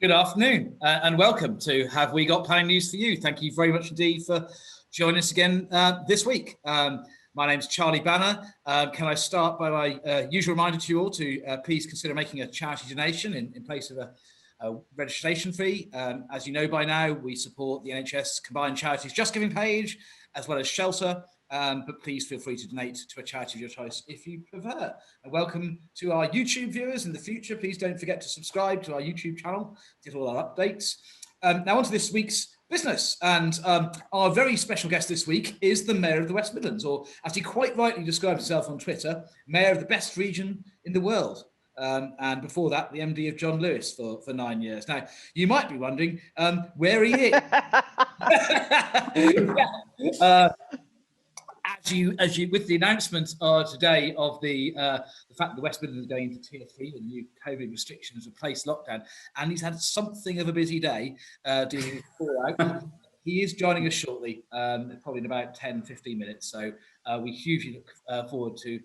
Good afternoon and welcome to Have We Got Planning News for You. Thank you very much indeed for joining us again this week. My name's Charlie Banner. Can I start by my usual reminder to you all to please consider making a charity donation in place of a registration fee. As you know by now, we support the NHS Combined Charities Just Giving page, as well as Shelter, but please feel free to donate to a charity of your choice if you prefer. And welcome to our YouTube viewers in the future. Please don't forget to subscribe to our YouTube channel to get all our updates. Now on to this week's business, and our very special guest this week is the Mayor of the West Midlands, or as he quite rightly described himself on Twitter, Mayor of the best region in the world. And before that, the MD of John Lewis for 9 years. Now, you might be wondering where he is. As you, with the announcement today of the fact that the West Midlands is going into Tier 3, the new COVID restrictions replace lockdown, and he's had something of a busy day doing his tour out. He is joining us shortly, probably in about 10-15 minutes. So we hugely look forward to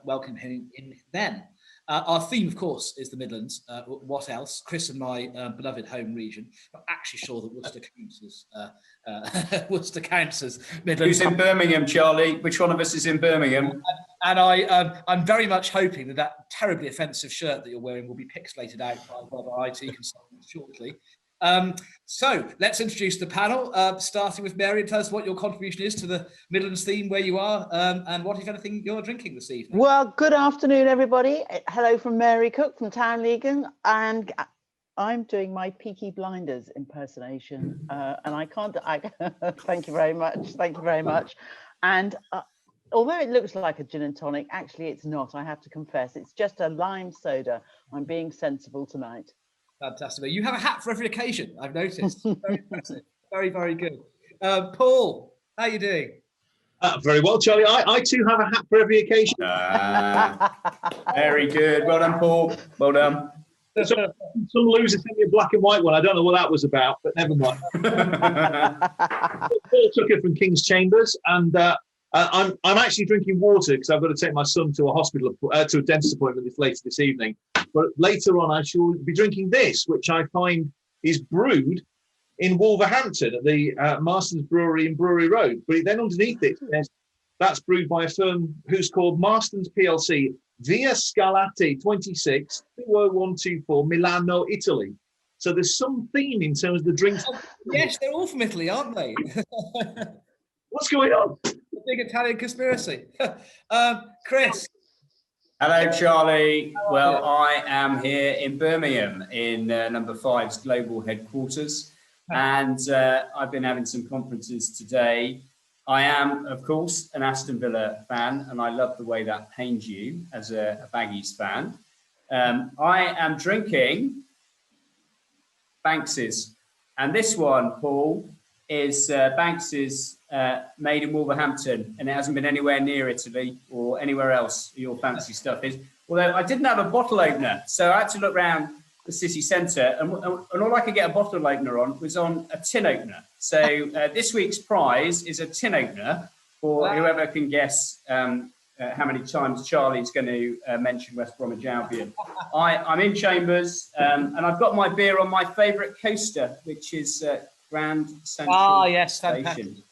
welcoming him in then. Our theme, of course, is the Midlands. What else? Chris and my beloved home region. I'm actually sure that Worcester counts as Midlands. Who's in Birmingham, Charlie? Which one of us is in Birmingham? And I'm very much hoping that terribly offensive shirt that you're wearing will be pixelated out by our IT consultant shortly. So let's introduce the panel, starting with Mary. Tell us what your contribution is to the Midlands theme, where you are, and what, if anything, you're drinking this evening. Well, good afternoon, everybody. Hello from Mary Cook from Townleagan, and I'm doing my Peaky Blinders impersonation, and I can't. Thank you very much. Thank you very much. And although it looks like a gin and tonic, actually it's not. I have to confess, it's just a lime soda. I'm being sensible tonight. Fantastic. You have a hat for every occasion, I've noticed. Very impressive. Very, very good. Paul, how are you doing? Very well, Charlie. I too have a hat for every occasion. Very good. Well done, Paul. Well done. Some loser sent me a black and white one. I don't know what that was about, but never mind. Paul took it from King's Chambers, and I'm actually drinking water because I've got to take my son to a hospital, to a dentist appointment later this evening. But later on, I shall be drinking this, which I find is brewed in Wolverhampton at the Marston's Brewery in Brewery Road. But then underneath it, that's brewed by a firm who's called Marston's PLC, Via Scalate 26, 20124, Milano, Italy. So there's some theme in terms of the drinks. Oh, yes, they're all from Italy, aren't they? What's going on? The big Italian conspiracy. Chris. Hello, Charlie. Well, I am here in Birmingham in number 5's global headquarters, and I've been having some conferences today. I am, of course, an Aston Villa fan, and I love the way that pains you as a Baggies fan. I am drinking Banks's, and this one, Paul, is Banks's made in Wolverhampton, and it hasn't been anywhere near Italy or anywhere else your fancy stuff is. Although I didn't have a bottle opener, so I had to look around the city centre, and all I could get a bottle opener on was on a tin opener. So this week's prize is a tin opener for whoever can guess how many times Charlie's going to mention West Bromwich Albion. I'm in Chambers, and I've got my beer on my favourite coaster, which is Grand Central Station.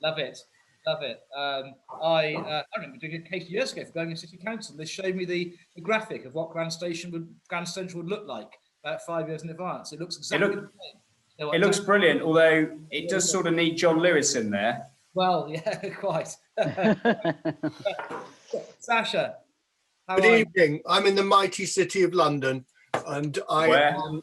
Love it, love it. I remember doing a case years ago for Birmingham City Council. They showed me the graphic of what Grand Central would look like about 5 years in advance. It looks exactly the same. It looks brilliant, although it does sort of need John Lewis in there. Well, yeah, quite. Sasha, good evening. I'm in the mighty city of London, and I am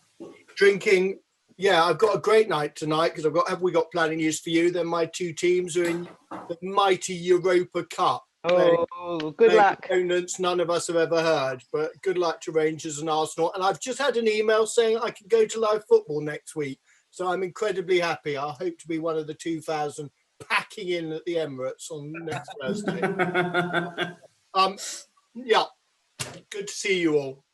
drinking. Yeah, I've got a great night tonight because Have We Got Planning News for You? Then my two teams are in the mighty Europa Cup. Oh, good luck. Opponents none of us have ever heard, but good luck to Rangers and Arsenal. And I've just had an email saying I can go to live football next week. So I'm incredibly happy. I hope to be one of the 2,000 packing in at the Emirates on next Thursday. Yeah, good to see you all.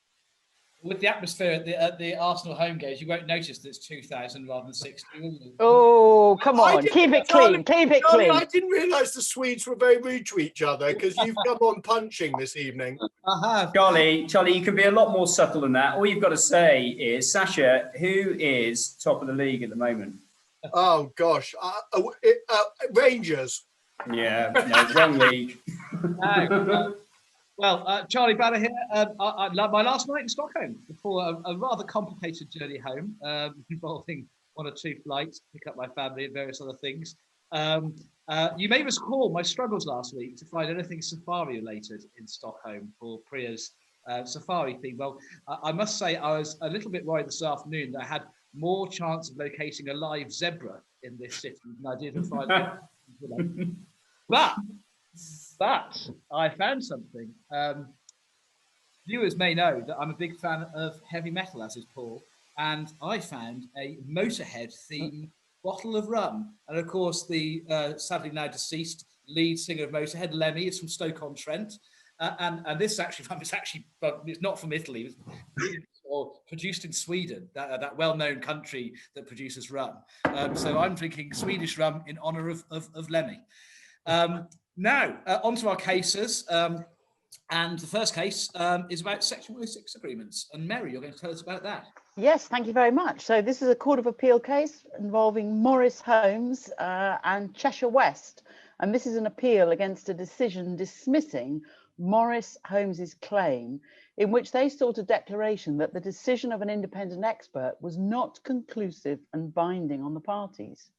With the atmosphere at the Arsenal home games, you won't notice that it's 2,000 rather than 60, will you? Oh, come on, keep it clean, keep it Charlie, clean. I didn't realise the Swedes were very rude to each other because you've come on punching this evening. I have. Charlie, you can be a lot more subtle than that. All you've got to say is, Sasha, who is top of the league at the moment? Oh gosh, Rangers. Yeah, no, wrong league. No. Well, Charlie Banner here. I my last night in Stockholm before a rather complicated journey home, involving 1 or 2 flights, pick up my family and various other things. You may recall my struggles last week to find anything safari related in Stockholm for Priya's safari theme. Well, I must say I was a little bit worried this afternoon that I had more chance of locating a live zebra in this city than I did of finding. But I found something. Viewers may know that I'm a big fan of heavy metal, as is Paul, and I found a Motorhead-themed bottle of rum. And of course, the sadly now deceased lead singer of Motorhead, Lemmy, is from Stoke-on-Trent. And this rum is actually, but it's not from Italy. It's or produced in Sweden, that well-known country that produces rum. So I'm drinking Swedish rum in honour of Lemmy. Now, onto our cases. And the first case is about Section 106 agreements. And Mary, you're going to tell us about that. Yes, thank you very much. So this is a Court of Appeal case involving Morris Homes and Cheshire West. And this is an appeal against a decision dismissing Morris Holmes's claim in which they sought a declaration that the decision of an independent expert was not conclusive and binding on the parties.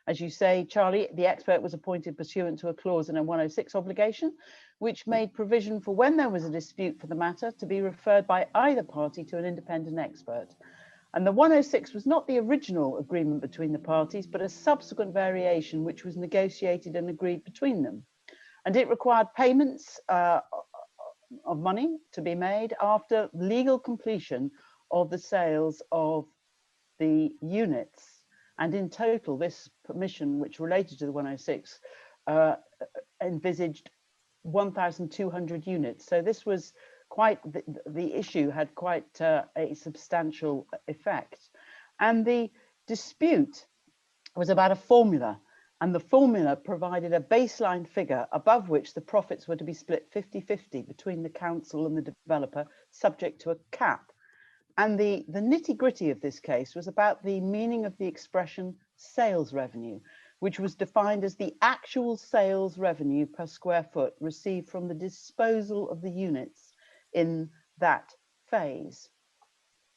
As you say, Charlie, the expert was appointed pursuant to a clause in a 106 obligation, which made provision for when there was a dispute for the matter to be referred by either party to an independent expert. And the 106 was not the original agreement between the parties, but a subsequent variation which was negotiated and agreed between them. And it required payments of money to be made after legal completion of the sales of the units. And in total, this permission, which related to the 106, envisaged 1,200 units. So this was quite, the issue had quite a substantial effect. And the dispute was about a formula. And the formula provided a baseline figure above which the profits were to be split 50-50 between the council and the developer, subject to a cap. And the nitty-gritty of this case was about the meaning of the expression sales revenue, which was defined as the actual sales revenue per square foot received from the disposal of the units in that phase.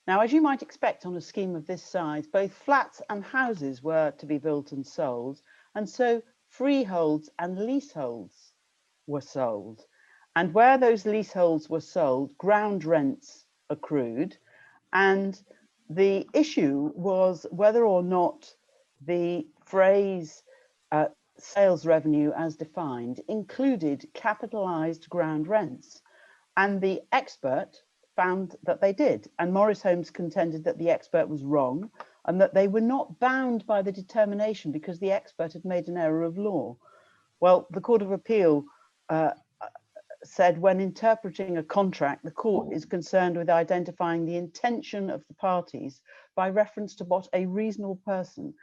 Now, as you might expect on a scheme of this size, both flats and houses were to be built and sold, and so freeholds and leaseholds were sold. And where those leaseholds were sold, ground rents accrued. And the issue was whether or not the phrase sales revenue as defined included capitalized ground rents. And the expert found that they did. And Morris Homes contended that the expert was wrong and that they were not bound by the determination because the expert had made an error of law. Well, the Court of Appeal said when interpreting a contract, the court is concerned with identifying the intention of the parties by reference to what a reasonable person,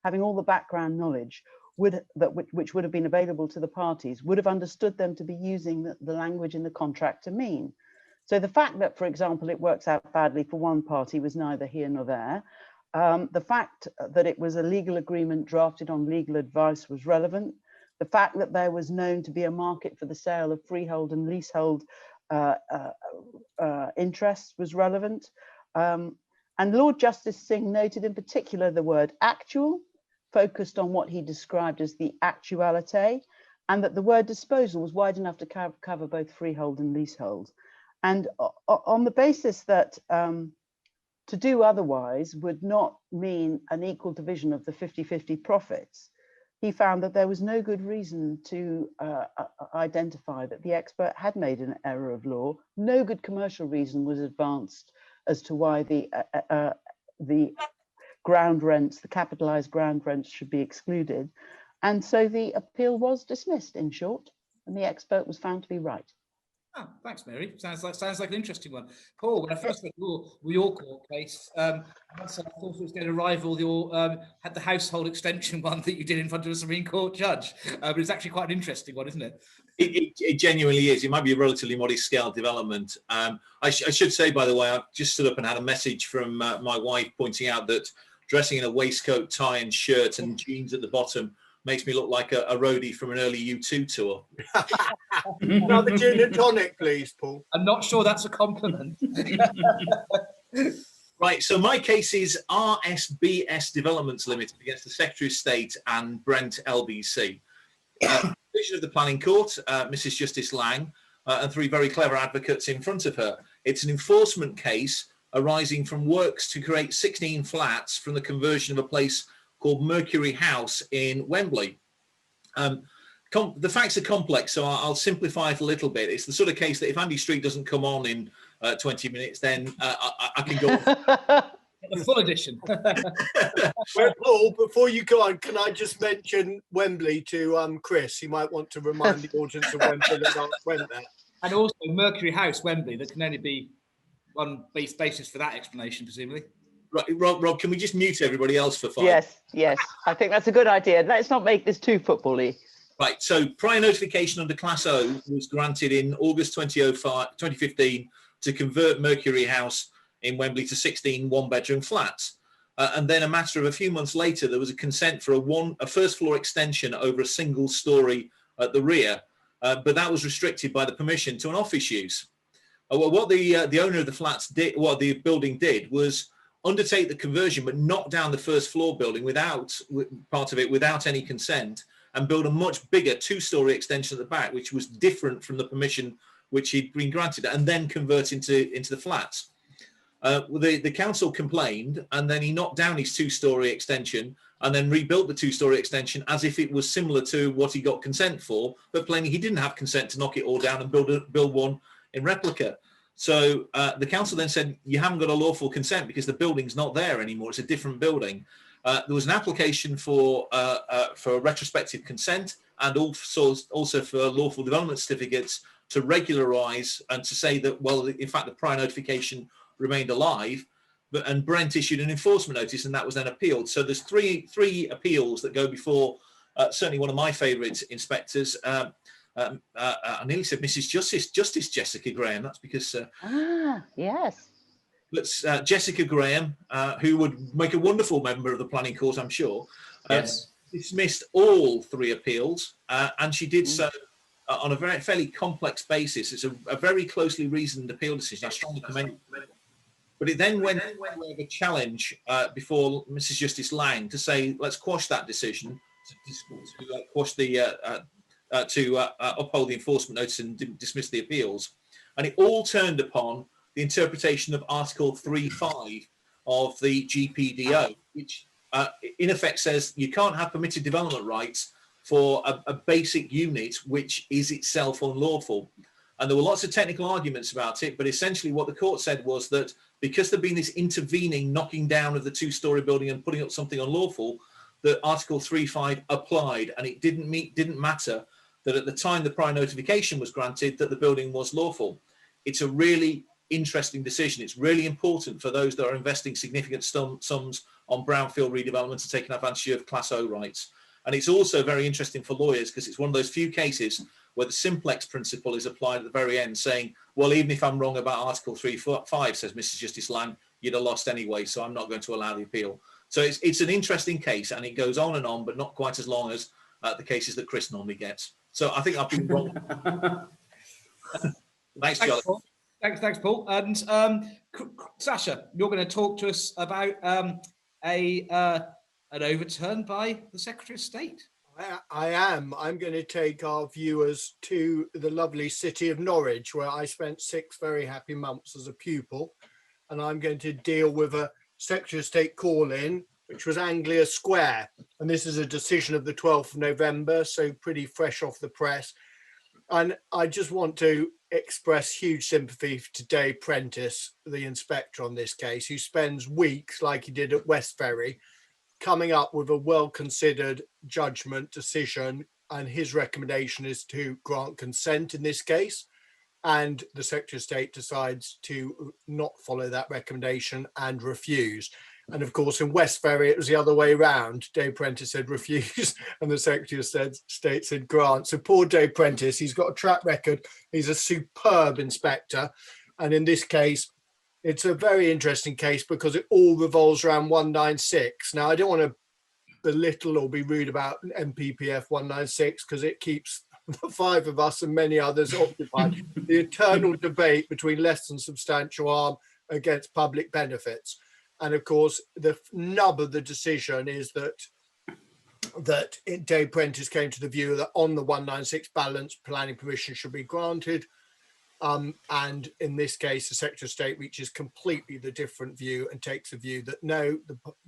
having all the background knowledge, which would have been available to the parties, would have understood them to be using the language in the contract to mean. So the fact that, for example, it works out badly for one party was neither here nor there. The fact that it was a legal agreement drafted on legal advice was relevant. The fact that there was known to be a market for the sale of freehold and leasehold interests was relevant. And Lord Justice Singh noted in particular the word actual, focused on what he described as the actuality, and that the word disposal was wide enough to cover both freehold and leasehold. And on the basis that to do otherwise would not mean an equal division of the 50-50 profits, he found that there was no good reason to identify that the expert had made an error of law. No good commercial reason was advanced as to why the ground rents, the capitalized ground rents, should be excluded. And so the appeal was dismissed, in short, and the expert was found to be right. Oh, thanks, Mary. Sounds like an interesting one. Paul, when I first read your court case, I must say I thought it was going to rival your had the household extension one that you did in front of a Supreme Court judge, but it's actually quite an interesting one, isn't it? It genuinely is. It might be a relatively modest scale development. I should say, by the way, I've just stood up and had a message from my wife pointing out that dressing in a waistcoat, tie and shirt and jeans at the bottom makes me look like a roadie from an early U2 tour. Another gin and tonic, please, Paul. I'm not sure that's a compliment. Right, so my case is RSBS Developments Limited against the Secretary of State and Brent LBC. Division of the Planning Court, Mrs. Justice Lang, and three very clever advocates in front of her. It's an enforcement case arising from works to create 16 flats from the conversion of a place called Mercury House in Wembley. The facts are complex, so I'll simplify it a little bit. It's the sort of case that if Andy Street doesn't come on in 20 minutes, then I can go on. The full edition. Well, Paul, before you go on, can I just mention Wembley to Chris? He might want to remind the audience of Wembley that I went there. And also Mercury House, Wembley, that can only be one basis for that explanation, presumably. Right, Rob, can we just mute everybody else for 5? Yes. I think that's a good idea. Let's not make this too football-y. Right, so prior notification under Class O was granted in August 2015 to convert Mercury House in Wembley to 16 one-bedroom flats. And then a matter of a few months later, there was a consent for a first-floor extension over a single story at the rear, but that was restricted by the permission to an office use. Well, what the owner of the flats did, what the building did, was undertake the conversion, but knock down the first floor building without any consent, and build a much bigger two-story extension at the back, which was different from the permission which he'd been granted, and then convert into the flats. The council complained, and then he knocked down his two-story extension and then rebuilt the two-story extension as if it was similar to what he got consent for, but plainly he didn't have consent to knock it all down and build one in replica. So the council then said, you haven't got a lawful consent because the building's not there anymore. It's a different building. There was an application for retrospective consent and also for lawful development certificates to regularise and to say that, well, in fact, the prior notification remained alive, and Brent issued an enforcement notice, and that was then appealed. So there's three appeals that go before certainly one of my favourite inspectors. I nearly said Mrs. Justice Jessica Graham. That's because Yes. Let's Jessica Graham, who would make a wonderful member of the planning court, I'm sure. Yes. Dismissed all three appeals, and she did so on a fairly complex basis. It's a very closely reasoned appeal decision. I strongly commend it. But it then went with a challenge before Mrs. Justice Lang to say, let's quash that decision, to quash the uphold the enforcement notice and dismiss the appeals. And it all turned upon the interpretation of Article 3.5 of the GPDO, which in effect says you can't have permitted development rights for a basic unit which is itself unlawful. And there were lots of technical arguments about it, but essentially what the court said was that because there'd been this intervening knocking down of the two-story building and putting up something unlawful, that Article 3.5 applied, and it didn't matter that at the time the prior notification was granted that the building was lawful. It's a really interesting decision. It's really important for those that are investing significant sums on brownfield redevelopment and taking advantage of Class O rights. And it's also very interesting for lawyers because it's one of those few cases where the simplex principle is applied at the very end, saying, well, even if I'm wrong about Article 3.5, says Mrs. Justice Lang, you'd have lost anyway, so I'm not going to allow the appeal. So it's an interesting case, and it goes on, but not quite as long as the cases that Chris normally gets. So I think I've been wrong. Thanks, Charlie. Paul. Thanks, Paul. And Sasha, you're going to talk to us about an overturn by the Secretary of State. I am. I'm going to take our viewers to the lovely city of Norwich, where I spent 6 very happy months as a pupil. And I'm going to deal with a Secretary of State call-in, which was Anglia Square. And this is a decision of the 12th of November, so pretty fresh off the press. And I just want to express huge sympathy to Dave Prentice, the inspector on this case, who spends weeks, like he did at West Ferry, coming up with a well-considered judgment decision, and his recommendation is to grant consent in this case. and the Secretary of State decides to not follow that recommendation and refuse. And of course, in West Ferry, it was the other way around. Dave Prentice said refuse, and the Secretary of State said grant. So poor Dave Prentice, he's got a track record. He's a superb inspector. And in this case, it's a very interesting case because it all revolves around 196. Now, I don't want to belittle or be rude about MPPF 196 because it keeps the five of us and many others occupied. The eternal debate between less than substantial harm against public benefits. And of course, the nub of the decision is that Dave Prentice came to the view that on the 196 balance, planning permission should be granted. And in this case, the Secretary of State reaches completely the different view and takes a view that no,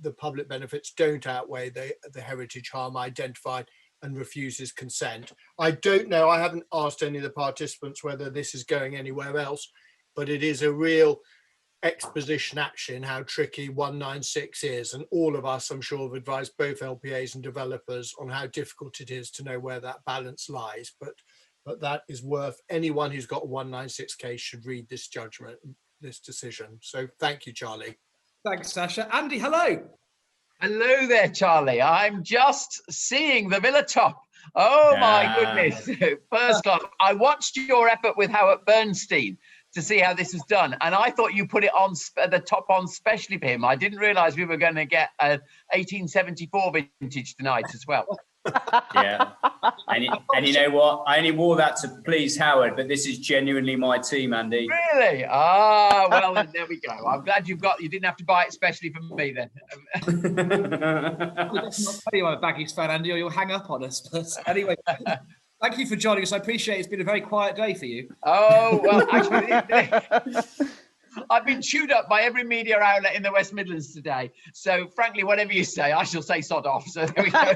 the public benefits don't outweigh the heritage harm identified, and refuses consent. I don't know, I haven't asked any of the participants whether this is going anywhere else, but it is a real exposition action how tricky 196 is, and all of us, I'm sure, have advised both LPAs and developers on how difficult it is to know where that balance lies. But that is worth, anyone who's got a 196 case should read this judgment, this decision. So thank you, Charlie. Thanks, Sasha. Andy, hello. Hello there, Charlie. I'm just seeing the Villa top. Oh, my goodness. First class. I watched your effort with Howard Bernstein to see how this was done, and I thought you put it on the top on specially for him. I didn't realise we were going to get an 1874 vintage tonight as well. Yeah, and you know what? I only wore that to please Howard, but this is genuinely my team, Andy. Really? Ah, well, there we go. I'm glad you didn't have to buy it specially for me then. I'll tell you I'm a Baggies fan, Andy, or you'll hang up on us. But anyway, thank you for joining us. I appreciate it. It's been a very quiet day for you. Oh, well, actually, I've been chewed up by every media outlet in the West Midlands today. So, frankly, whatever you say, I shall say sod off. So there we go.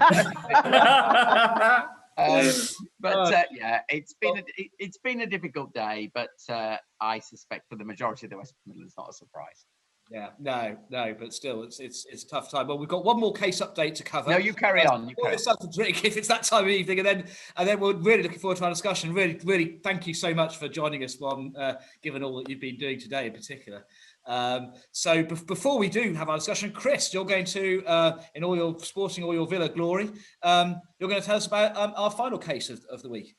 Yeah, it's been a difficult day, but I suspect for the majority of the West Midlands, not a surprise. Yeah, no, but still, it's a tough time. Well, we've got one more case update to cover. No, you carry on. It's something to drink if it's that time of evening, and then we're really looking forward to our discussion. Really, thank you so much for joining us, given all that you've been doing today in particular. So before we do have our discussion, Chris, you're going to, in all your sporting all your Villa glory, you're going to tell us about our final case of the week.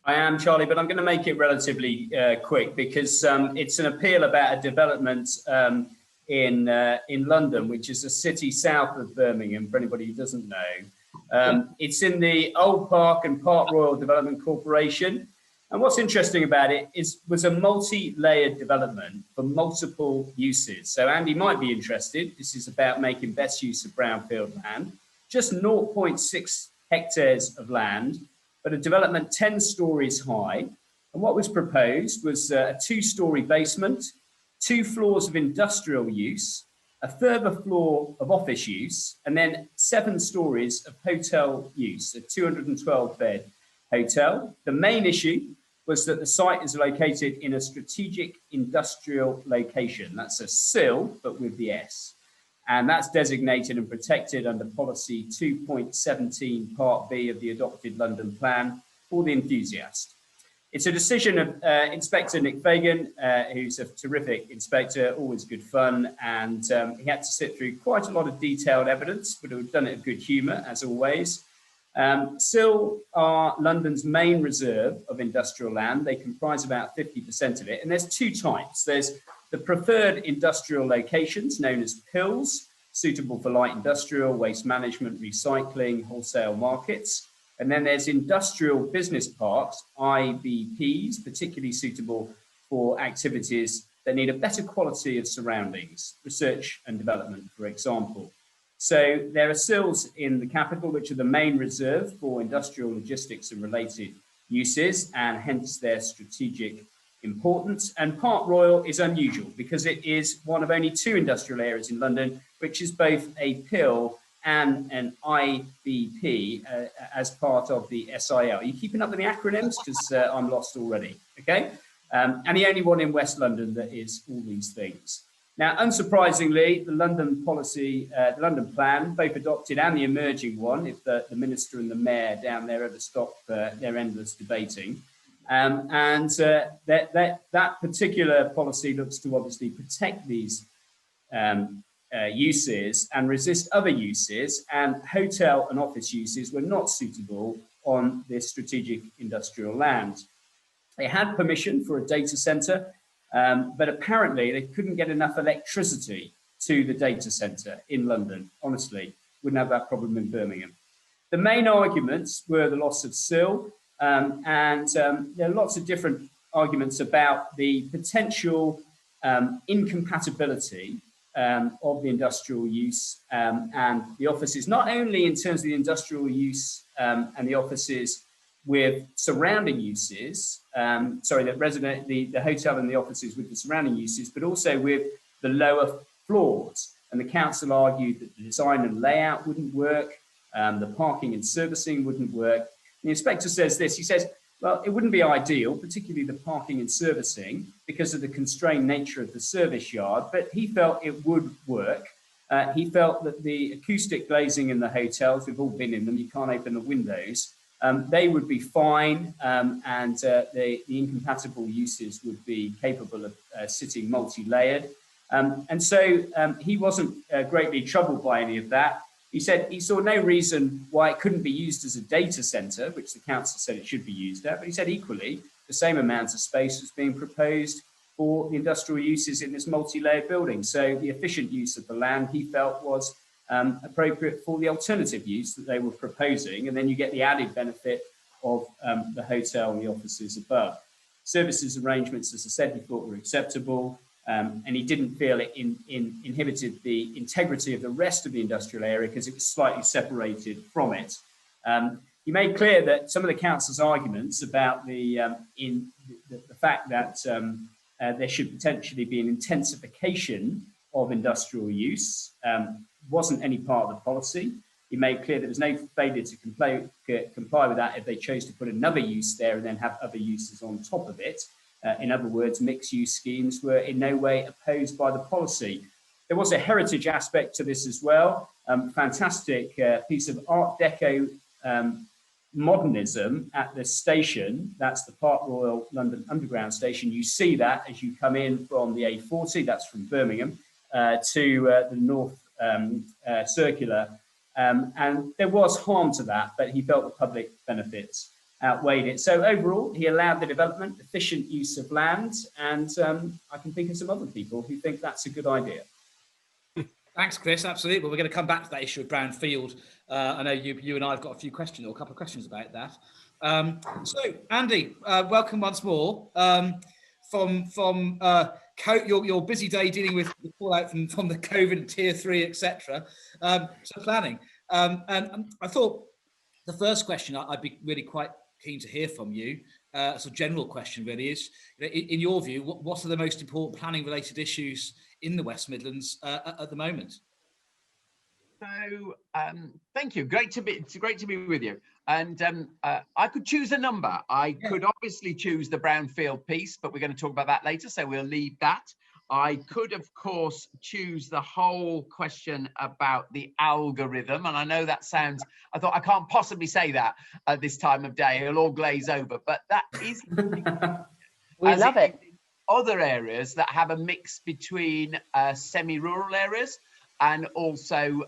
I am, Charlie, but I'm going to make it relatively quick because it's an appeal about a development in London, which is a city south of Birmingham, for anybody who doesn't know. It's in the Old Park and Park Royal Development Corporation. And what's interesting about it was a multi-layered development for multiple uses. So Andy might be interested. This is about making best use of brownfield land. Just 0.6 hectares of land, but a development 10 stories high. And what was proposed was a 2-story basement, 2 floors of industrial use, a further floor of office use, and then 7 stories of hotel use, a 212-bed hotel. The main issue was that the site is located in a strategic industrial location. That's a SIL, but with the S. And that's designated and protected under policy 2.17 Part B of the adopted London Plan for the enthusiast. It's a decision of Inspector Nick Fagan, who's a terrific inspector, always good fun, and he had to sit through quite a lot of detailed evidence, but we've done it with good humour, as always. SIL are London's main reserve of industrial land. They comprise about 50% of it, and there's 2 types. There's the preferred industrial locations, known as PILs, suitable for light industrial, waste management, recycling, wholesale markets. And then there's industrial business parks, IBPs, particularly suitable for activities that need a better quality of surroundings, research and development, for example. So there are SILs in the capital, which are the main reserve for industrial logistics and related uses, and hence their strategic importance. And Park Royal is unusual because it is one of only 2 industrial areas in London, which is both a PIL and an IBP as part of the SIL. Are you keeping up with the acronyms? Because I'm lost already, okay? And the only one in West London that is all these things. Now, unsurprisingly, the London policy, the London plan, both adopted and the emerging one, if the Minister and the Mayor down there ever stop their endless debating, That particular policy looks to obviously protect these uses and resist other uses, and hotel and office uses were not suitable on this strategic industrial land. They had permission for a data center, but apparently they couldn't get enough electricity to the data center in London. Honestly, wouldn't have that problem in Birmingham. The main arguments were the loss of sill, and there are lots of different arguments about the potential incompatibility of the industrial use and the offices, not only in terms of the industrial use and the offices with surrounding uses, the hotel and the offices with the surrounding uses, but also with the lower floors. And the council argued that the design and layout wouldn't work, the parking and servicing wouldn't work. The inspector says this, he says, well, it wouldn't be ideal, particularly the parking and servicing, because of the constrained nature of the service yard, but he felt it would work. He felt that the acoustic glazing in the hotels, we've all been in them, you can't open the windows, they would be fine, and the incompatible uses would be capable of sitting multi-layered. And so he wasn't greatly troubled by any of that. He said he saw no reason why it couldn't be used as a data center, which the council said it should be used at. But he said equally, the same amount of space was being proposed for the industrial uses in this multi-layered building. So the efficient use of the land he felt was appropriate for the alternative use that they were proposing. And then you get the added benefit of the hotel and the offices above. Services arrangements, as I said, he thought were acceptable. And he didn't feel it inhibited the integrity of the rest of the industrial area because it was slightly separated from it. He made clear that some of the council's arguments about the fact that there should potentially be an intensification of industrial use wasn't any part of the policy. He made clear there was no failure to comply with that if they chose to put another use there and then have other uses on top of it. In other words, mixed-use schemes were in no way opposed by the policy. There was a heritage aspect to this as well. Fantastic piece of Art Deco modernism at the station. That's the Park Royal London Underground station. You see that as you come in from the A40, that's from Birmingham, to the North Circular. And there was harm to that, but he felt the public benefits outweighed it. So overall, he allowed the development, efficient use of land, and I can think of some other people who think that's a good idea. Thanks, Chris. Absolutely. Well, we're going to come back to that issue of brownfield. I know you and I have got a few questions, or a couple of questions about that. So, Andy, welcome once more. From your busy day dealing with the fallout from the COVID tier 3, etc. So planning. And I thought the first question I'd be really quite keen to hear from you. It's a general question, really, is in your view, what are the most important planning-related issues in the West Midlands at the moment? So, thank you. It's great to be with you. And I could choose a number. I could obviously choose the brownfield piece, but we're going to talk about that later, so we'll leave that. I could, of course, choose the whole question about the algorithm. And I know that sounds, I thought I can't possibly say that at this time of day. It'll all glaze over. But that is... We love it. Other areas that have a mix between semi-rural areas and also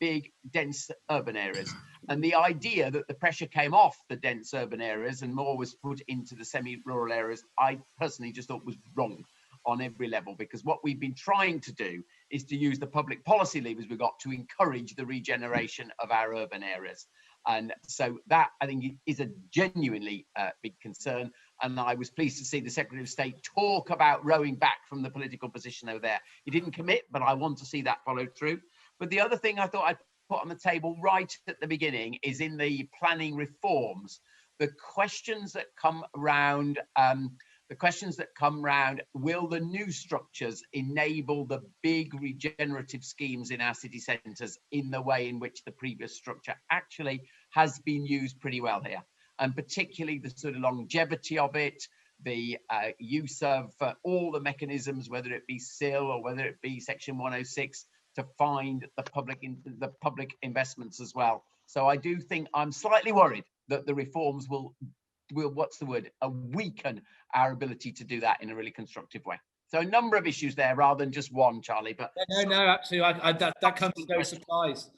big, dense urban areas. And the idea that the pressure came off the dense urban areas and more was put into the semi-rural areas, I personally just thought was wrong on every level, because what we've been trying to do is to use the public policy levers we've got to encourage the regeneration of our urban areas. And so that, I think, is a genuinely big concern. And I was pleased to see the Secretary of State talk about rowing back from the political position over there. He didn't commit, but I want to see that followed through. But the other thing I thought I'd put on the table right at the beginning is in the planning reforms, the questions that come around, will the new structures enable the big regenerative schemes in our city centres in the way in which the previous structure actually has been used pretty well here? And particularly the sort of longevity of it, the use of all the mechanisms, whether it be SIL or whether it be Section 106, to find the public investments as well. So I do think I'm slightly worried that the reforms will what's the word, weaken our ability to do that in a really constructive way. So a number of issues there rather than just one, Charlie. But no, absolutely. That comes as no surprise,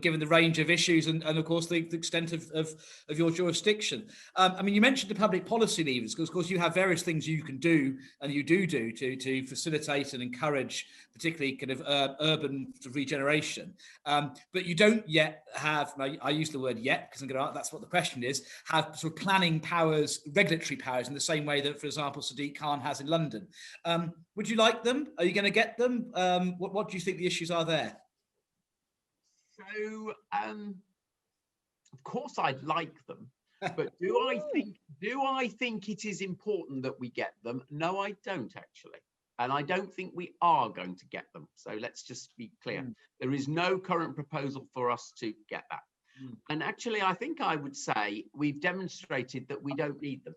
given the range of issues and of course the extent of your jurisdiction. I mean, you mentioned the public policy levers, because of course you have various things you can do and you do to facilitate and encourage, particularly kind of urban regeneration. But you don't yet have, and I use the word yet because that's what the question is, have sort of planning powers, regulatory powers in the same way that, for example, Sadiq Khan has in London. Would you like them? Are you going to get them? What do you think the issues are there? So, of course, I'd like them, but do I think it is important that we get them? No, I don't actually, and I don't think we are going to get them. So let's just be clear: there is no current proposal for us to get that. And actually, I think I would say we've demonstrated that we don't need them.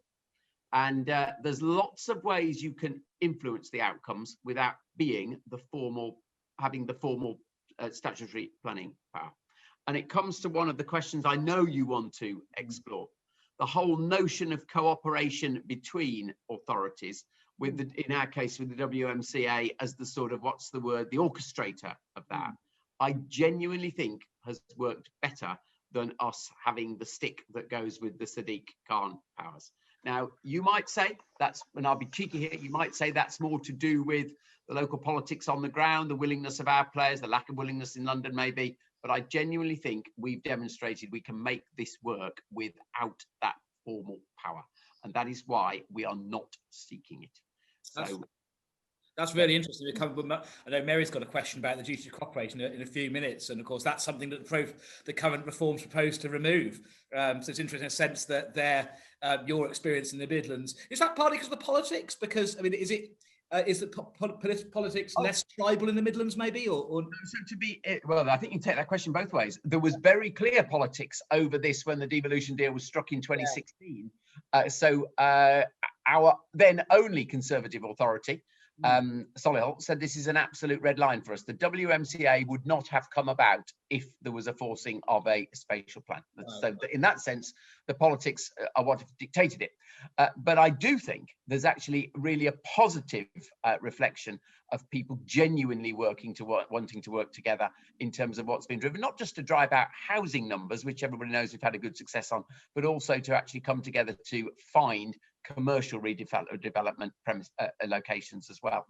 And there's lots of ways you can influence the outcomes without having the formal statutory planning power. And it comes to one of the questions I know you want to explore, the whole notion of cooperation between authorities, in our case with the WMCA as the sort of, the orchestrator of that. I genuinely think has worked better than us having the stick that goes with the Sadiq Khan powers. Now, you might say and I'll be cheeky here, you might say that's more to do with the local politics on the ground, the willingness of our players, the lack of willingness in London maybe, but I genuinely think we've demonstrated we can make this work without that formal power. And that is why we are not seeking it. So that's really interesting. I know Mary's got a question about the duty of cooperation in a few minutes, and of course that's something that the current reforms propose to remove. So it's interesting in a sense that your experience in the Midlands, is that partly because of the politics? Because I mean, is the politics less tribal in the Midlands, maybe, or? So well, I think you can take that question both ways. There was very clear politics over this when the devolution deal was struck in 2016. So our then only Conservative authority, Solihull, said this is an absolute red line for us. The WMCA would not have come about if there was a forcing of a spatial plan. So in that sense, the politics are what have dictated it. But I do think there's actually really a positive reflection of people genuinely wanting to work together in terms of what's been driven, not just to drive out housing numbers, which everybody knows we've had a good success on, but also to actually come together to find commercial redevelopment locations as well.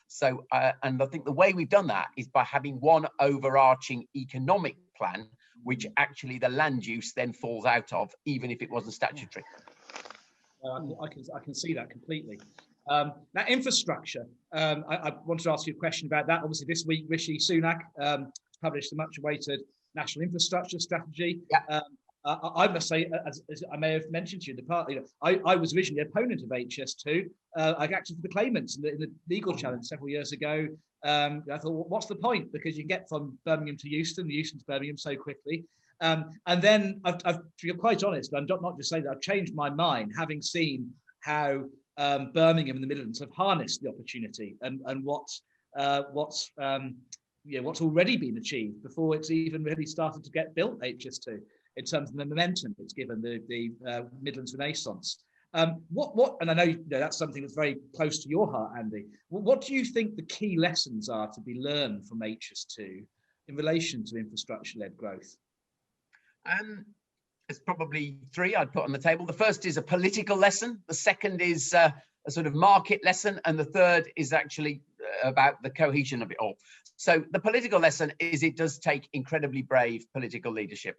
So, and I think the way we've done that is by having one overarching economic plan, which actually the land use then falls out of, even if it wasn't statutory. I can see that completely. Now, infrastructure, I wanted to ask you a question about that. Obviously, this week, Rishi Sunak published the much-awaited National Infrastructure Strategy. Yeah. I must say, as I may have mentioned to you in the part, I was originally an opponent of HS2. I acted for the claimants in the legal challenge several years ago. I thought, well, what's the point? Because you can get from Birmingham to Euston to Birmingham so quickly. And then, to be quite honest, I'm not just saying that, I've changed my mind, having seen how Birmingham and the Midlands have harnessed the opportunity and what's already been achieved before it's even really started to get built, HS2. In terms of the momentum it's given the Midlands Renaissance. What and I know that's something that's very close to your heart, Andy. What do you think the key lessons are to be learned from HS2 in relation to infrastructure-led growth? There's probably three I'd put on the table. The first is a political lesson. The second is a sort of market lesson. And the third is actually about the cohesion of it all. So the political lesson is it does take incredibly brave political leadership.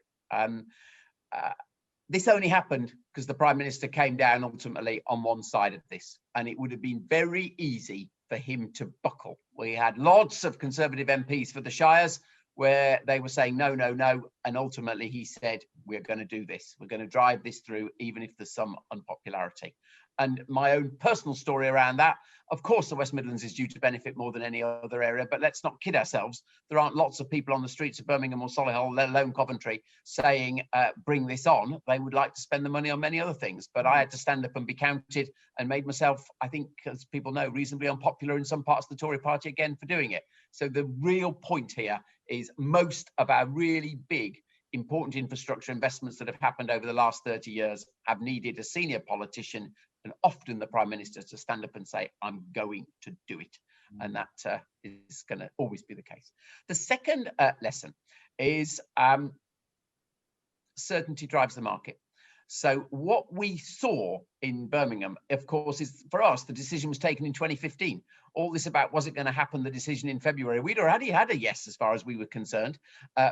This only happened because the Prime Minister came down ultimately on one side of this, and it would have been very easy for him to buckle. We had lots of Conservative MPs for the Shires where they were saying no, no, no, and ultimately he said, we're going to do this. We're going to drive this through, even if there's some unpopularity. And my own personal story around that, of course, the West Midlands is due to benefit more than any other area, but let's not kid ourselves. There aren't lots of people on the streets of Birmingham or Solihull, let alone Coventry, saying, bring this on. They would like to spend the money on many other things, but I had to stand up and be counted and made myself, I think, as people know, reasonably unpopular in some parts of the Tory party again for doing it. So the real point here is most of our really big important infrastructure investments that have happened over the last 30 years have needed a senior politician, and often the Prime Minister, to stand up and say, I'm going to do it. And that is going to always be the case. The second lesson is certainty drives the market. So what we saw in Birmingham, of course, is for us, the decision was taken in 2015. All this about, was it going to happen, the decision in February? We'd already had a yes, as far as we were concerned,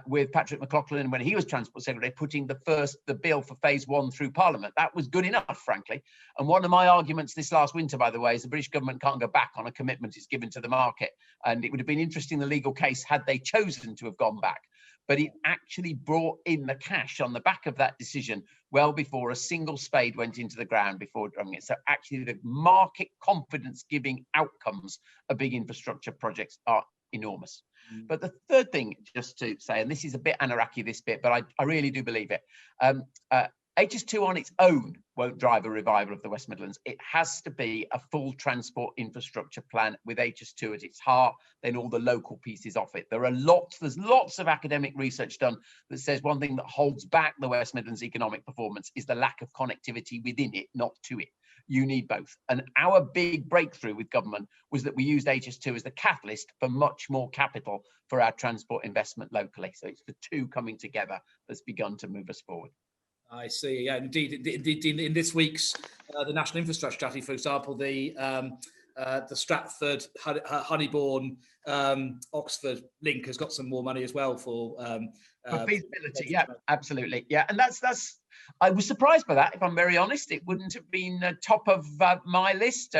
with Patrick McLaughlin, when he was Transport Secretary, putting the bill for phase 1 through Parliament. That was good enough, frankly. And one of my arguments this last winter, by the way, is the British government can't go back on a commitment it's given to the market. And it would have been interesting, the legal case, had they chosen to have gone back. But it actually brought in the cash on the back of that decision well before a single spade went into the ground before drumming it. So actually the market confidence giving outcomes of big infrastructure projects are enormous. But the third thing, just to say, and this is a bit Anaraki, this bit, but I really do believe it. HS2 on its own won't drive a revival of the West Midlands. It has to be a full transport infrastructure plan with HS2 at its heart, then all the local pieces off it. There's lots of academic research done that says one thing that holds back the West Midlands economic performance is the lack of connectivity within it, not to it. You need both. And our big breakthrough with government was that we used HS2 as the catalyst for much more capital for our transport investment locally. So it's the two coming together that's begun to move us forward. I see. Yeah, indeed. In this week's the National Infrastructure Strategy, for example, the Stratford, Honeybourne, Oxford link has got some more money as well for feasibility. Yeah, absolutely. Yeah, and that's. I was surprised by that. If I'm very honest, it wouldn't have been top of my list.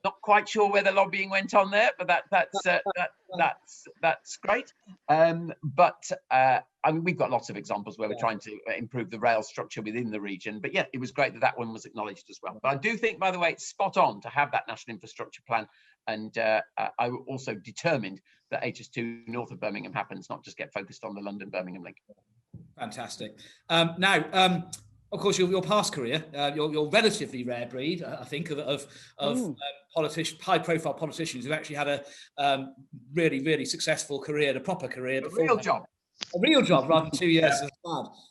Not quite sure where the lobbying went on there, but that's great. But I mean, we've got lots of examples where we're trying to improve the rail structure within the region. But yeah, it was great that that one was acknowledged as well. But I do think, by the way, it's spot on to have that national infrastructure plan. And I also determined that HS2 north of Birmingham happens, not just get focused on the London-Birmingham link. Fantastic. Now, of course, your past career, you're relatively rare breed, I think, of high-profile politicians who actually had a really, really successful career, a proper career. A real job. A real job rather than 2 years as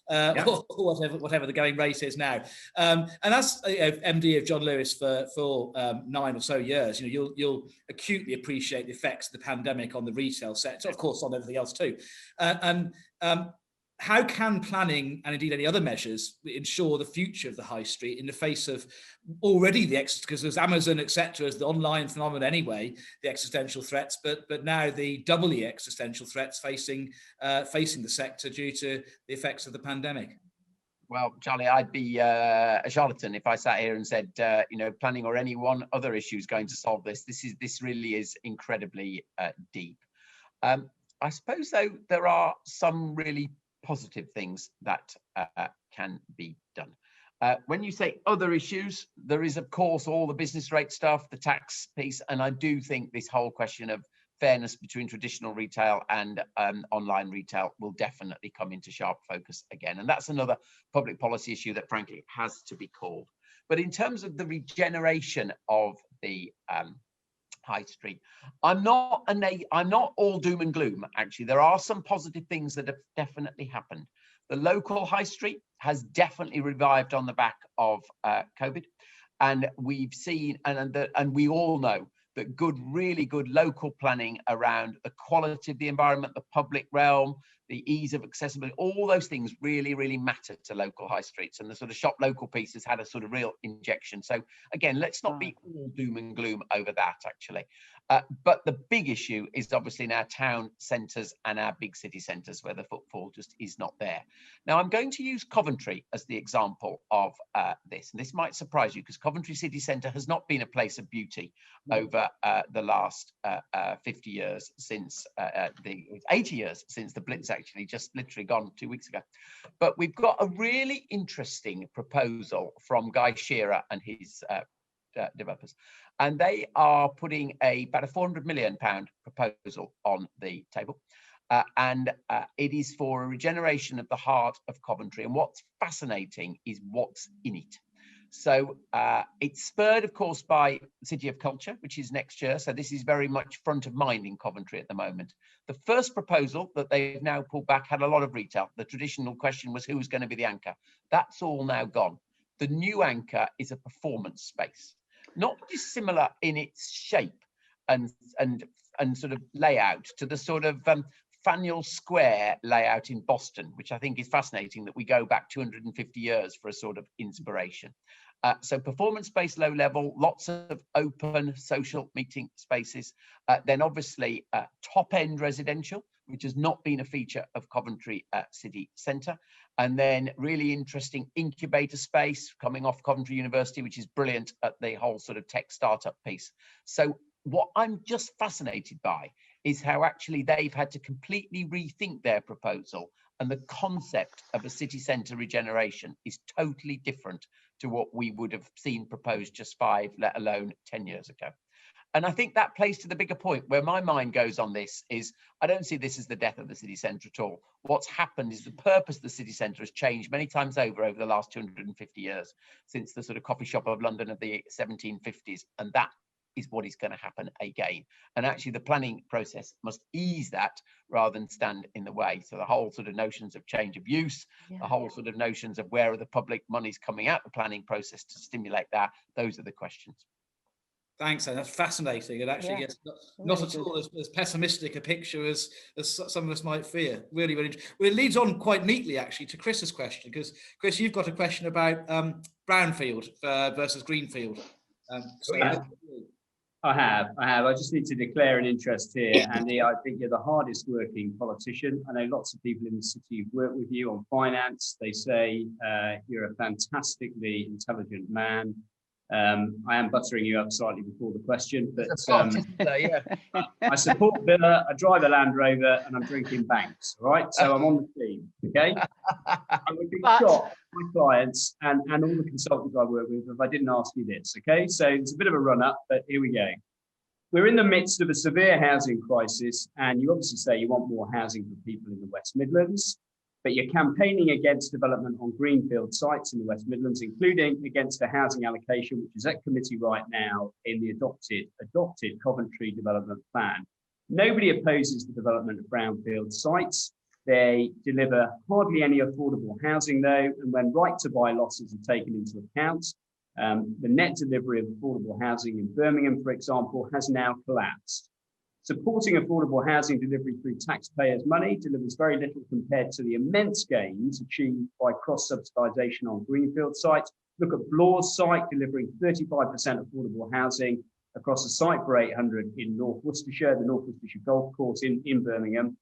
bad, or whatever the going rate is now. And as MD of John Lewis for 9 or so years, you'll acutely appreciate the effects of the pandemic on the retail sector, of course, on everything else too. How can planning and indeed any other measures ensure the future of the high street in the face of already because there's Amazon, etc., as the online phenomenon anyway, the existential threats, but now the doubly existential threats facing the sector due to the effects of the pandemic? Well, Charlie, I'd be a charlatan if I sat here and said, planning or any one other issue is going to solve this. This really is incredibly deep. I suppose, though, there are some really positive things that can be done. When you say other issues, there is, of course, all the business rate stuff, the tax piece, and I do think this whole question of fairness between traditional retail and online retail will definitely come into sharp focus again. And that's another public policy issue that, frankly, has to be called. But in terms of the regeneration of the high street, I'm not all doom and gloom. Actually, there are some positive things that have definitely happened. The local high street has definitely revived on the back of COVID, and we've seen and we all know that really good local planning around the quality of the environment, the public realm, the ease of accessibility, all those things really, really matter to local high streets. And the sort of shop local piece has had a sort of real injection. So again, let's not be all doom and gloom over that, actually. But the big issue is obviously in our town centres and our big city centres where the footfall just is not there. Now, I'm going to use Coventry as the example of this. And this might surprise you because Coventry city centre has not been a place of beauty over the last 50 years since 80 years since the Blitz actually just literally gone 2 weeks ago. But we've got a really interesting proposal from Guy Shearer and his developers, and they are putting about a £400 million proposal on the table, and it is for a regeneration of the heart of Coventry. And what's fascinating is what's in it. So it's spurred, of course, by City of Culture, which is next year. So this is very much front of mind in Coventry at the moment. The first proposal that they've now pulled back had a lot of retail. The traditional question was who was going to be the anchor. That's all now gone. The new anchor is a performance space, not dissimilar in its shape and sort of layout to the sort of Faneuil Square layout in Boston, which I think is fascinating that we go back 250 years for a sort of inspiration. So performance-based low level, lots of open social meeting spaces. Then obviously top-end residential, which has not been a feature of Coventry City Centre. And then really interesting incubator space coming off Coventry University, which is brilliant at the whole sort of tech startup piece. So what I'm just fascinated by is how actually they've had to completely rethink their proposal, and the concept of a city centre regeneration is totally different to what we would have seen proposed just 5, let alone 10 years ago. And I think that plays to the bigger point where my mind goes on this is I don't see this as the death of the city centre at all. What's happened is the purpose of the city centre has changed many times over the last 250 years since the sort of coffee shop of London of the 1750s. And that is what is going to happen again. And actually the planning process must ease that rather than stand in the way. So the whole sort of notions of change of use, the whole sort of notions of where are the public monies coming out the planning process to stimulate that, those are the questions. Thanks, and that's fascinating. And actually, yes, not at all as pessimistic a picture as some of us might fear. Really, really interesting. Well, it leads on quite neatly, actually, to Chris's question, because Chris, you've got a question about brownfield versus greenfield. I have. I just need to declare an interest here, Andy. I think you're the hardest working politician. I know lots of people in the city who've worked with you on finance. They say you're a fantastically intelligent man. I am buttering you up slightly before the question, but I support Villa, I drive a Land Rover, and I'm drinking Banks, all right? So I'm on the team, okay? I would be shocked, my clients and all the consultants I work with, if I didn't ask you this, okay? So it's a bit of a run-up, but here we go. We're in the midst of a severe housing crisis, and you obviously say you want more housing for people in the West Midlands, but you're campaigning against development on greenfield sites in the West Midlands, including against a housing allocation, which is at committee right now in the adopted Coventry development plan. Nobody opposes the development of brownfield sites. They deliver hardly any affordable housing though, and when right to buy losses are taken into account, the net delivery of affordable housing in Birmingham, for example, has now collapsed. Supporting affordable housing delivery through taxpayers' money delivers very little compared to the immense gains achieved by cross-subsidisation on greenfield sites. Look at Blaw's site delivering 35% affordable housing across a site for 800 in North Worcestershire, the North Worcestershire Golf Course in Birmingham,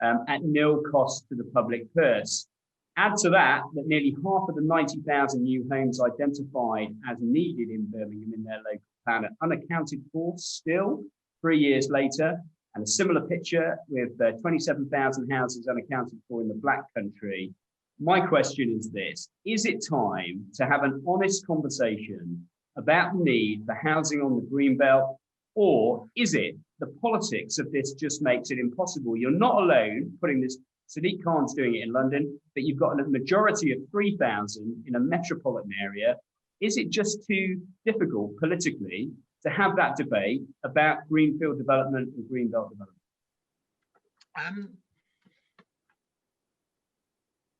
at nil cost to the public purse. Add to that nearly half of the 90,000 new homes identified as needed in Birmingham in their local plan are unaccounted for still 3 years later, and a similar picture with 27,000 houses unaccounted for in the Black Country. My question is this: is it time to have an honest conversation about the need for housing on the Greenbelt, or is it the politics of this just makes it impossible? You're not alone putting this, Sadiq Khan's doing it in London, but you've got a majority of 3,000 in a metropolitan area. Is it just too difficult politically to have that debate about greenfield development and greenbelt development?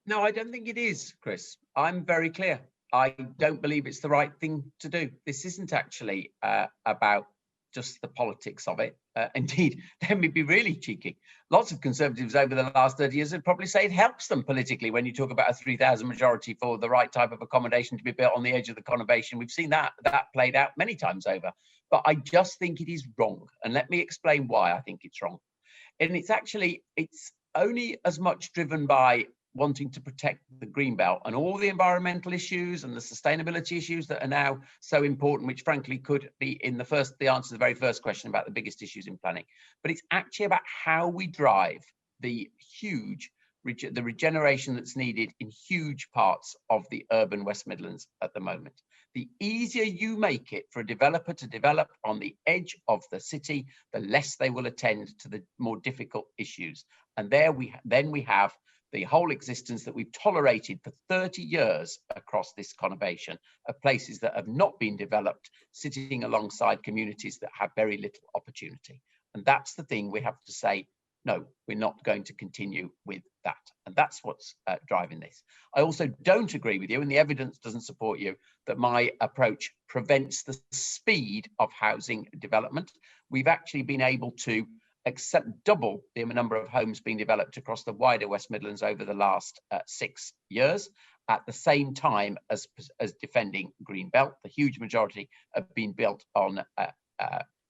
No, I don't think it is, Chris. I'm very clear. I don't believe it's the right thing to do. This isn't actually about just the politics of it. Indeed, let me be really cheeky. Lots of Conservatives over the last 30 years would probably say it helps them politically when you talk about a 3,000 majority for the right type of accommodation to be built on the edge of the conurbation. We've seen that played out many times over. But I just think it is wrong. And let me explain why I think it's wrong. And it's only as much driven by wanting to protect the Greenbelt and all the environmental issues and the sustainability issues that are now so important, which frankly could be in the answer to the very first question about the biggest issues in planning. But it's actually about how we drive the regeneration that's needed in huge parts of the urban West Midlands at the moment. The easier you make it for a developer to develop on the edge of the city, the less they will attend to the more difficult issues. And then we have the whole existence that we've tolerated for 30 years across this conurbation of places that have not been developed, sitting alongside communities that have very little opportunity. And that's the thing we have to say, no, we're not going to continue with that. And that's what's driving this. I also don't agree with you, and the evidence doesn't support you, that my approach prevents the speed of housing development. We've actually been able to double the number of homes being developed across the wider West Midlands over the last 6 years, at the same time as defending green belt. The huge majority have been built on,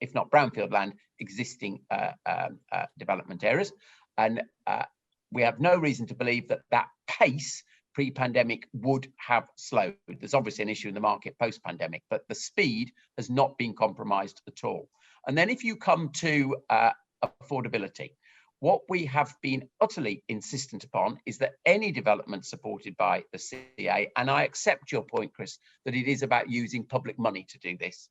if not brownfield land, existing development areas. And we have no reason to believe that that pace pre-pandemic would have slowed. There's obviously an issue in the market post-pandemic, but the speed has not been compromised at all. And then if you come to affordability, what we have been utterly insistent upon is that any development supported by the CA, and I accept your point, Chris, that it is about using public money to do this.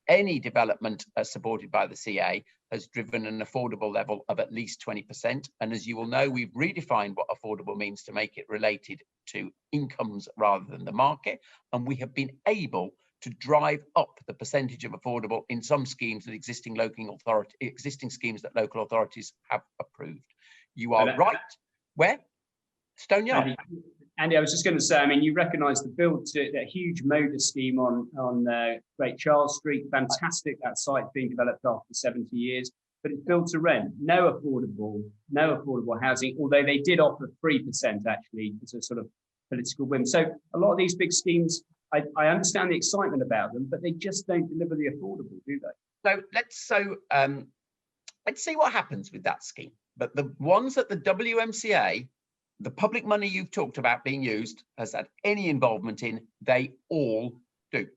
Any development supported by the CA has driven an affordable level of at least 20%. And as you will know, we've redefined what affordable means to make it related to incomes rather than the market. And we have been able to drive up the percentage of affordable in some schemes that existing schemes that local authorities have approved. You are right. Where? Stone Yard. Andy, I was just going to say, I mean, you recognise the build to that huge motor scheme on Great Charles Street. Fantastic, that site being developed after 70 years, but it's built to rent. No affordable housing, although they did offer 3% actually as a sort of political whim. So a lot of these big schemes, I understand the excitement about them, but they just don't deliver the affordable, do they? So let's see what happens with that scheme. But the ones that the WMCA, the public money you've talked about being used, has had any involvement in, they all do.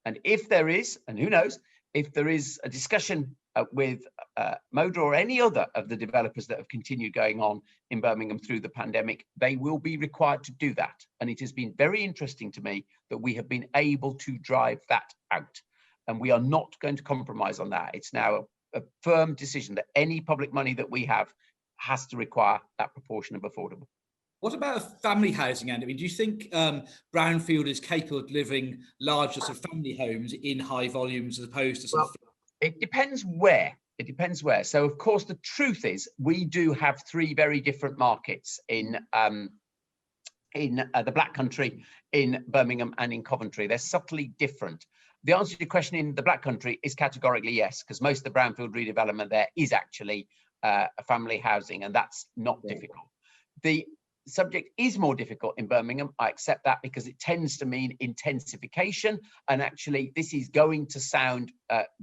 And if there is, and who knows, if there is a discussion with Moda or any other of the developers that have continued going on in Birmingham through the pandemic, they will be required to do that. And it has been very interesting to me that we have been able to drive that out. And we are not going to compromise on that. It's now a firm decision that any public money that we have has to require that proportion of affordable. What about family housing, Andy? I mean, do you think brownfield is capable of delivering larger sort of family homes in high volumes as opposed to sort of... It depends where. It depends where. So, of course, the truth is we do have three very different markets in the Black Country, in Birmingham and in Coventry. They're subtly different. The answer to your question in the Black Country is categorically yes, because most of the brownfield redevelopment there is actually family housing, and that's not difficult. The subject is more difficult in Birmingham. I accept that because it tends to mean intensification. And actually, this is going to sound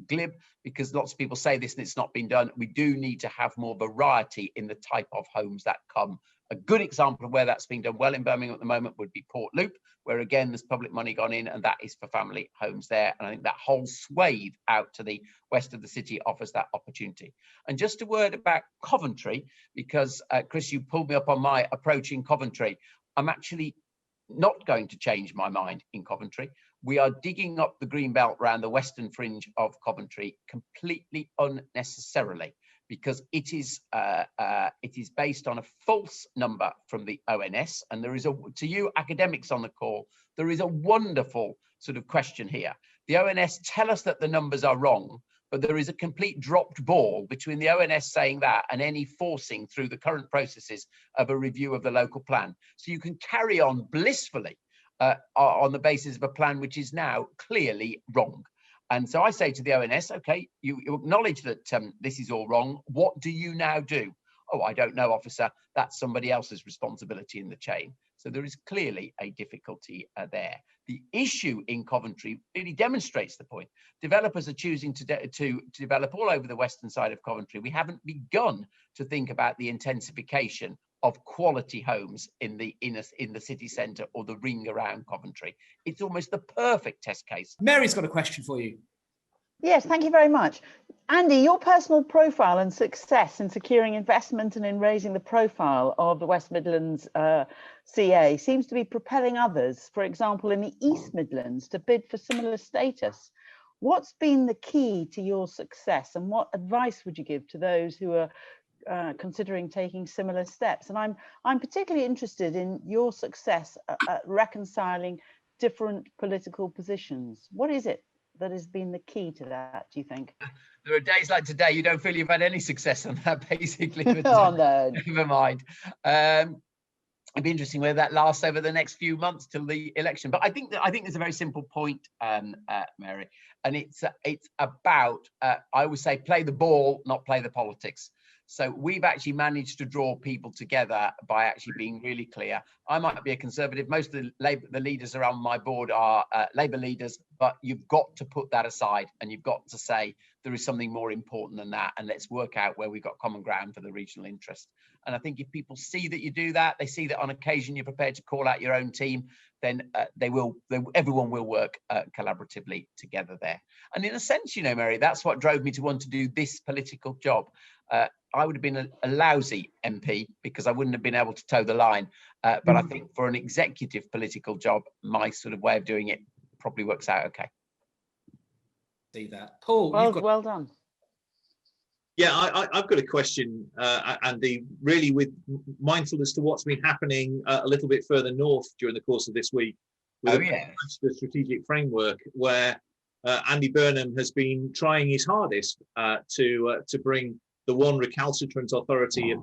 glib because lots of people say this and it's not been done. We do need to have more variety in the type of homes that come. A good example of where that's being done well in Birmingham at the moment would be Port Loop, where again, there's public money gone in, and that is for family homes there. And I think that whole swathe out to the west of the city offers that opportunity. And just a word about Coventry, because Chris, you pulled me up on my approach in Coventry. I'm actually not going to change my mind in Coventry. We are digging up the green belt around the western fringe of Coventry completely unnecessarily, because it is based on a false number from the ONS. And there is to you academics on the call, there is a wonderful sort of question here. The ONS tell us that the numbers are wrong, but there is a complete dropped ball between the ONS saying that and any forcing through the current processes of a review of the local plan. So you can carry on blissfully on the basis of a plan which is now clearly wrong. And so I say to the ONS, okay, you acknowledge that this is all wrong. What do you now do? Oh, I don't know, officer. That's somebody else's responsibility in the chain. So there is clearly a difficulty there. The issue in Coventry really demonstrates the point. Developers are choosing to develop all over the western side of Coventry. We haven't begun to think about the intensification of quality homes in the city centre or the ring around Coventry. It's almost the perfect test case. Mary's got a question for you. Yes, thank you very much. Andy, your personal profile and success in securing investment and in raising the profile of the West Midlands CA seems to be propelling others, for example, in the East Midlands, to bid for similar status. What's been the key to your success, and what advice would you give to those who are considering taking similar steps. And I'm particularly interested in your success at reconciling different political positions. What is it that has been the key to that, do you think? There are days like today you don't feel you've had any success on that, basically. But, oh no, never mind. It'd be interesting whether that lasts over the next few months till the election. But I think there's a very simple point, Mary, and it's about I always say play the ball, not play the politics. So we've actually managed to draw people together by actually being really clear. I might be a Conservative. Most of the leaders around my board are Labour leaders, but you've got to put that aside and you've got to say there is something more important than that, and let's work out where we've got common ground for the regional interest. And I think if people see that you do that, they see that on occasion you're prepared to call out your own team, then everyone will work collaboratively together there. And in a sense, you know, Mary, that's what drove me to want to do this political job. I would have been a lousy MP because I wouldn't have been able to toe the line. But I think for an executive political job, my sort of way of doing it probably works out okay. See that, Paul? Well done. Yeah, I've got a question, Andy, really with mindfulness to what's been happening a little bit further north during the course of this week with the strategic framework, where Andy Burnham has been trying his hardest to bring the one recalcitrant authority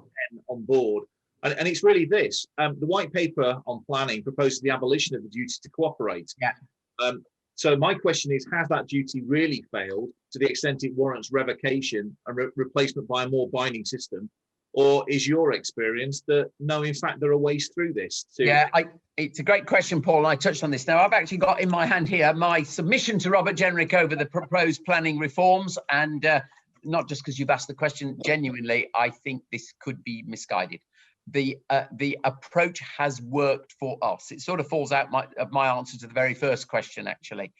on board. And it's really this. The white paper on planning proposes the abolition of the duty to cooperate. Yeah. So my question is, has that duty really failed to the extent it warrants revocation and replacement by a more binding system? Or is your experience that, no, in fact, there are ways through this? It's a great question, Paul, and I touched on this. Now, I've actually got in my hand here my submission to Robert Jenrick over the proposed planning reforms. And not just because you've asked the question, genuinely, I think this could be misguided. The approach has worked for us. It sort of falls out of my answer to the very first question, actually.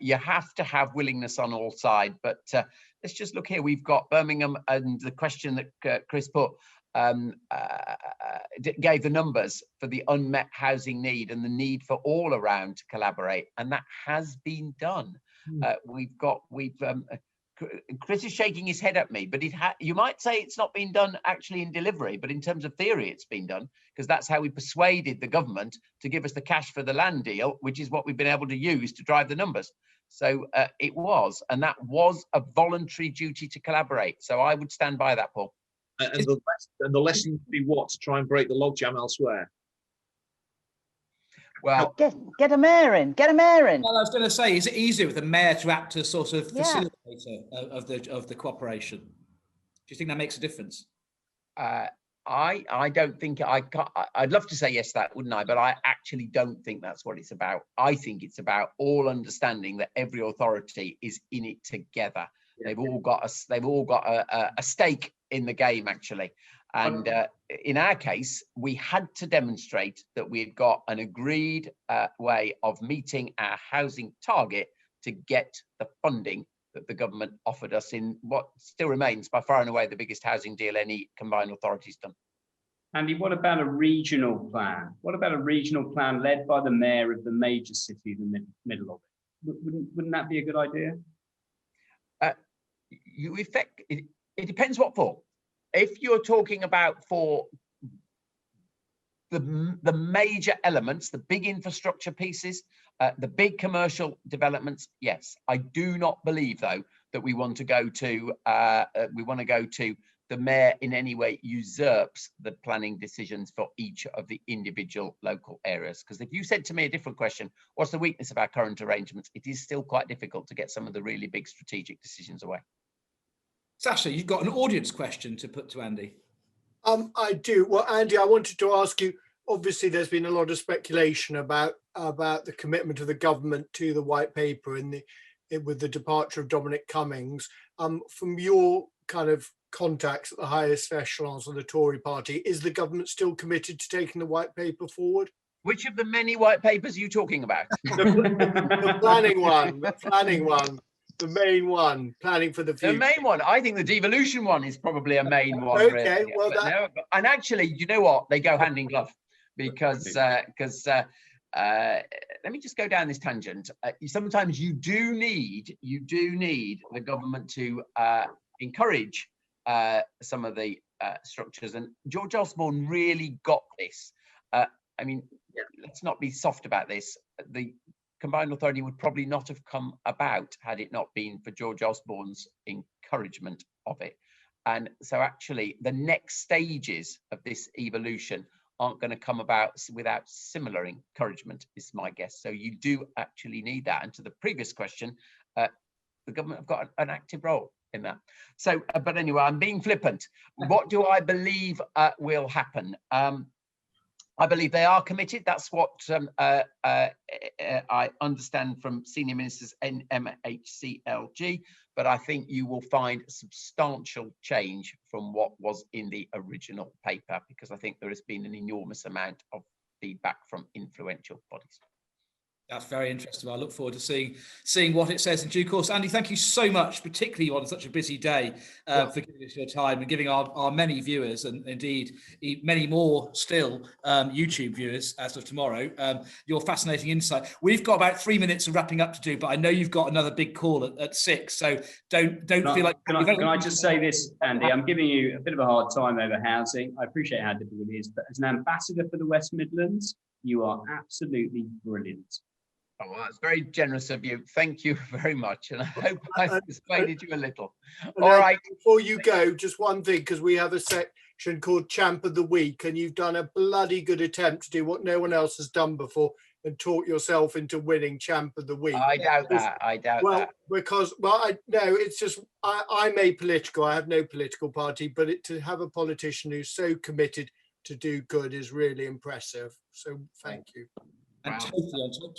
You have to have willingness on all sides, but let's just look here. We've got Birmingham, and the question that Chris put gave the numbers for the unmet housing need and the need for all around to collaborate, and that has been done. Chris is shaking his head at me, but you might say it's not been done actually in delivery, but in terms of theory, it's been done, because that's how we persuaded the government to give us the cash for the land deal, which is what we've been able to use to drive the numbers. So it was, and that was a voluntary duty to collaborate. So I would stand by that, Paul. And the lesson would be what? To try and break the logjam elsewhere? Well, get a mayor in. Get a mayor in. Well, I was going to say, is it easier with the mayor to act as sort of facilitator of the cooperation? Do you think that makes a difference? I don't think I'd love to say yes to that, wouldn't I? But I actually don't think that's what it's about. I think it's about all understanding that every authority is in it together. Yeah. They've all got a stake in the game, actually. And in our case, we had to demonstrate that we had got an agreed way of meeting our housing target to get the funding that the government offered us in what still remains by far and away the biggest housing deal any combined authority's done. Andy, what about a regional plan? What about a regional plan led by the mayor of the major city in the middle of it? Wouldn't that be a good idea? It depends what for. If you're talking about for the major elements, the big infrastructure pieces, the big commercial developments, yes. I do not believe, though, that we want to go to the mayor in any way usurps the planning decisions for each of the individual local areas. Because if you said to me a different question, what's the weakness of our current arrangements? It is still quite difficult to get some of the really big strategic decisions away. Sasha, you've got an audience question to put to Andy. I do. Well, Andy, I wanted to ask you, obviously there's been a lot of speculation about the commitment of the government to the white paper with the departure of Dominic Cummings. From your kind of contacts at the highest echelons of the Tory party, is the government still committed to taking the white paper forward? Which of the many white papers are you talking about? The planning one. The main one, planning for the future. The main one. I think the devolution one is probably a main one. Okay, really. well, and actually, you know what? They go hand in glove because let me just go down this tangent. Sometimes you do need the government to encourage some of the structures. And George Osborne really got this. I mean, let's not be soft about this. The Combined Authority would probably not have come about had it not been for George Osborne's encouragement of it. And so actually the next stages of this evolution aren't going to come about without similar encouragement, is my guess. So you do actually need that. And to the previous question, the government have got an active role in that. So, but anyway, I'm being flippant. What do I believe will happen? I believe they are committed. That's what I understand from senior ministers in MHCLG. But I think you will find substantial change from what was in the original paper, because I think there has been an enormous amount of feedback from influential bodies. That's very interesting. I look forward to seeing what it says in due course. Andy, thank you so much, particularly on such a busy day, for giving us your time and giving our many viewers, and indeed many more still YouTube viewers as of tomorrow, your fascinating insight. We've got about 3 minutes of wrapping up to do, but I know you've got another big call at 6, so don't feel like... Can I just say this, Andy? I'm giving you a bit of a hard time over housing. I appreciate how difficult it is, but as an ambassador for the West Midlands, you are absolutely brilliant. Oh, well, that's very generous of you. Thank you very much. And I hope I've persuaded you a little. All right. Before you go, just one thing, because we have a section called Champ of the Week, and you've done a bloody good attempt to do what no one else has done before and talk yourself into winning Champ of the Week. I doubt that. I doubt that. Because, it's just, I'm apolitical. I have no political party, but to have a politician who's so committed to do good is really impressive. So thank you. And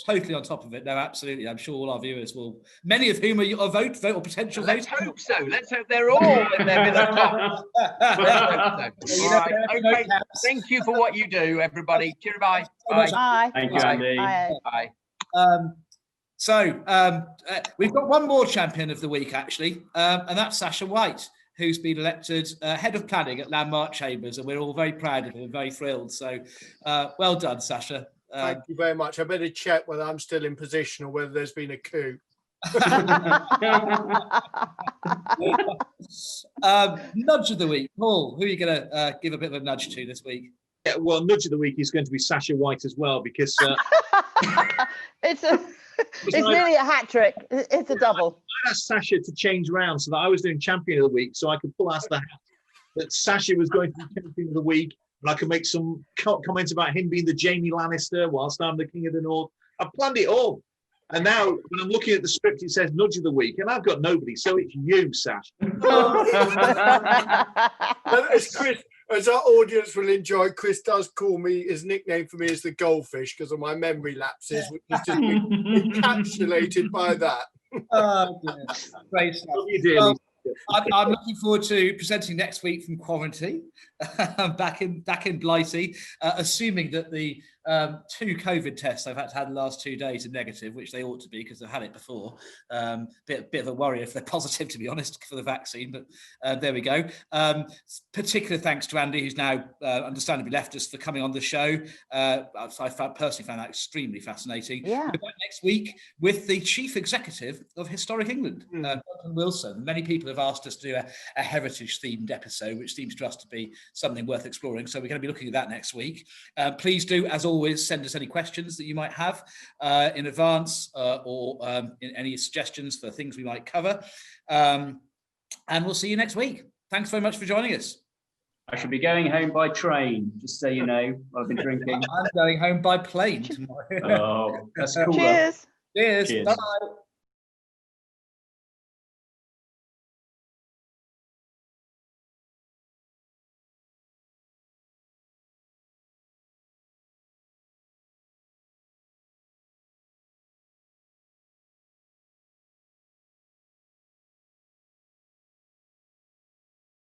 totally on top of it. No, absolutely. I'm sure all our viewers will, many of whom are vote or potential voters. Let's hope so. Let's hope they're all in their middle top. All right. Okay. Thank you for what you do, everybody. Cheers. Bye. Bye. Thank you, Andy. Bye. So we've got one more champion of the week, actually, and that's Sasha White, who's been elected head of planning at Landmark Chambers, and we're all very proud of him and very thrilled. So well done, Sasha. Thank you very much. I better check whether I'm still in position or whether there's been a coup. Nudge of the week. Paul, who are you going to give a bit of a nudge to this week? Yeah, well, nudge of the week is going to be Sasha White as well, because it's nearly a hat trick. It's a double. I asked Sasha to change around so that I was doing champion of the week, so I could pull out the hat that Sasha was going to be champion of the week, and I could make some comments about him being the Jamie Lannister whilst I'm the King of the North. I planned it all. And now, when I'm looking at the script, it says nudge of the week, and I've got nobody, so it's you, Sasha. As our audience will enjoy, Chris does call me, his nickname for me is the goldfish because of my memory lapses, which is just encapsulated by that. Oh, great stuff. I'm looking forward to presenting next week from quarantine, back in Blighty, assuming that the 2 COVID tests I've had to have the last 2 days are negative, which they ought to be because they've had it before. Bit of a worry if they're positive, to be honest, for the vaccine, but there we go. Particular thanks to Andy, who's now understandably left us, for coming on the show. I personally found that extremely fascinating. Yeah. We're back next week with the Chief Executive of Historic England, Duncan Wilson. Many people have asked us to do a heritage-themed episode, which seems to us to be something worth exploring. So we're going to be looking at that next week. Please do, as always, send us any questions that you might have in advance or in any suggestions for things we might cover. And we'll see you next week. Thanks very much for joining us. I should be going home by train, just so you know. I've been drinking. I'm going home by plane tomorrow. Oh, that's cool. Cheers. Cheers. Bye.